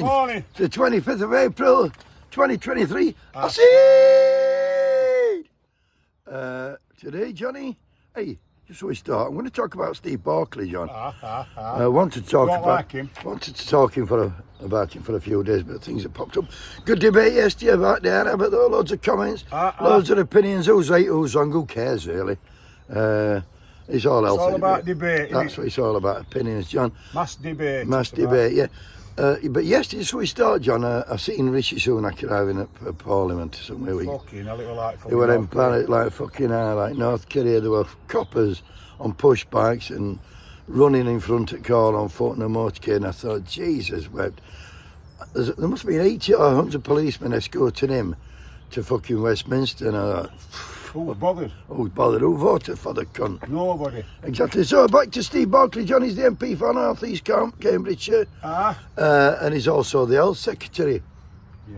Morning. Morning. It's the 25th of April, 2023. I see. Today, Johnny. Hey, just so we start, I'm going to talk about Steve Barclay, John. I wanted to talk about him. Wanted to talk about him for a few days, but things have popped up. Good debate yesterday about there, but there were loads of comments, loads of opinions. Who's right, who's wrong? Who cares, really? It's all about debate. That's what it's all about, opinions, John. Mass debate. Mass debate, yeah. But yesterday, so we start, John. I seen Rishi Sunak arriving at Parliament or somewhere. Fucking hell, it was like fucking. They were in planet like fucking like North Korea. There were coppers on push bikes and running in front of car on foot in a motorcade. And I thought, Jesus wept. There must have been 80 or 100 policemen escorting him to fucking Westminster. And I thought, who was bothered? Who's bothered? Who voted for the cunt? Nobody. Exactly. So back to Steve Barclay. John is the MP for North East Cambridgeshire. And he's also the Health Secretary.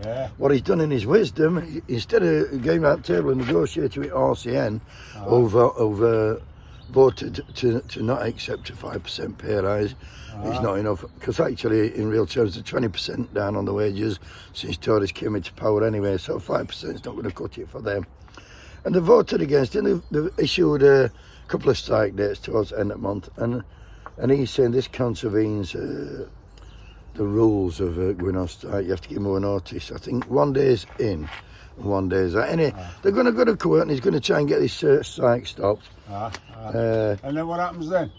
Yeah. What he's done in his wisdom, instead of going around the table and negotiating with RCN over voted to not accept a 5% pay rise, it's not enough. Because actually, in real terms, they're 20% down on the wages since Tories came into power anyway. So 5% is not going to cut it for them. And they voted against it. They've issued a couple of strike dates towards the end of the month. And he's saying this contravenes the rules of going on strike. You have to give more notice. I think 1 day's in and 1 day's out. Anyway, they're going to go to court and he's going to try and get this strike stopped. And then what happens then?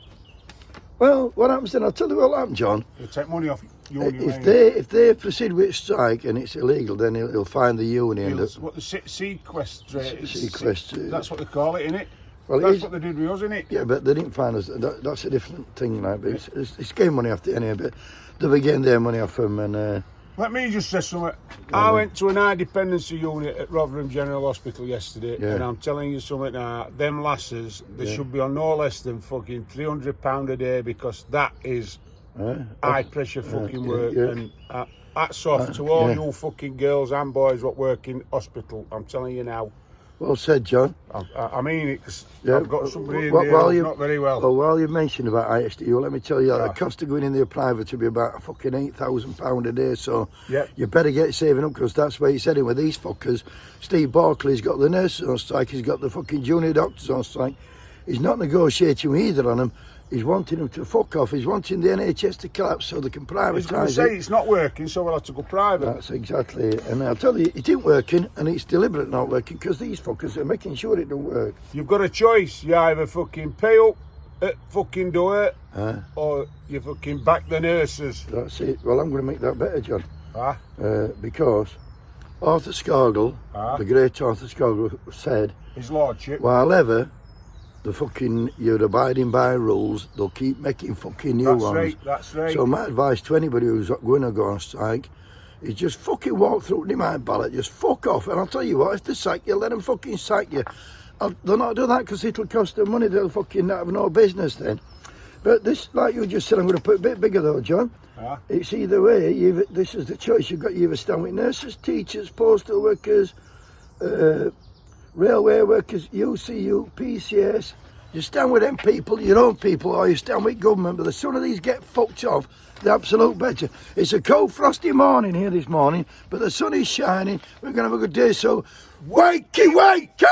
Well, what happens then? I'll tell you what will happen, John. They'll take money off union. If they proceed with strike and it's illegal, then he'll find the union. What the sequestrate. Sequestrate. That's what they call it, innit? Well, that's what they did with us, innit? Yeah, but they didn't find us. That's a different thing, like. But it's getting money off the anyway. But they were getting their money off them, and. Let me just say something. I went to an high dependency unit at Rotherham General Hospital yesterday, and I'm telling you something now. Them lasses, they should be on no less than fucking £300 a day because that is high pressure fucking work. And hats off to all you fucking girls and boys what work in hospital. I'm telling you now. Well said, John. I mean it, because I've got somebody in there who's not very well. Well, while you mentioned about ISDU, let me tell you that the cost of going in there private will be about fucking £8,000 a day, so you better get saving up, because that's where he's heading with these fuckers. Steve Barclay's got the nurses on strike, he's got the fucking junior doctors on strike. He's not negotiating with either on them. He's wanting them to fuck off. He's wanting the NHS to collapse so they can privatise it. He's going to say it's not working, so we'll have to go private. That's exactly it. And I'll tell you, it isn't working, and it's deliberate not working, because these fuckers are making sure it don't work. You've got a choice. You either fucking pay up at fucking do it, or you fucking back the nurses. That's it. Well, I'm going to make that better, John. Because Arthur Scargill, the great Arthur Scargill, said, His Lordship, while ever you're abiding by rules, they'll keep making fucking new ones. That's right. So my advice to anybody who's going to go on strike is just fucking walk through the demand ballot, just fuck off. And I'll tell you what, if they sack you, let them fucking sack you. They'll not do that because it'll cost them money. They'll fucking not have no business then. But this, like you just said, I'm going to put it a bit bigger though, John. It's either way. This is the choice. You either stand with nurses, teachers, postal workers, railway workers, UCU, PCS. You stand with them people, your own people, or you stand with government. But the sooner these get fucked off, the absolute better. It's a cold, frosty morning here this morning, but the sun is shining. We're going to have a good day, so wakey, wakey!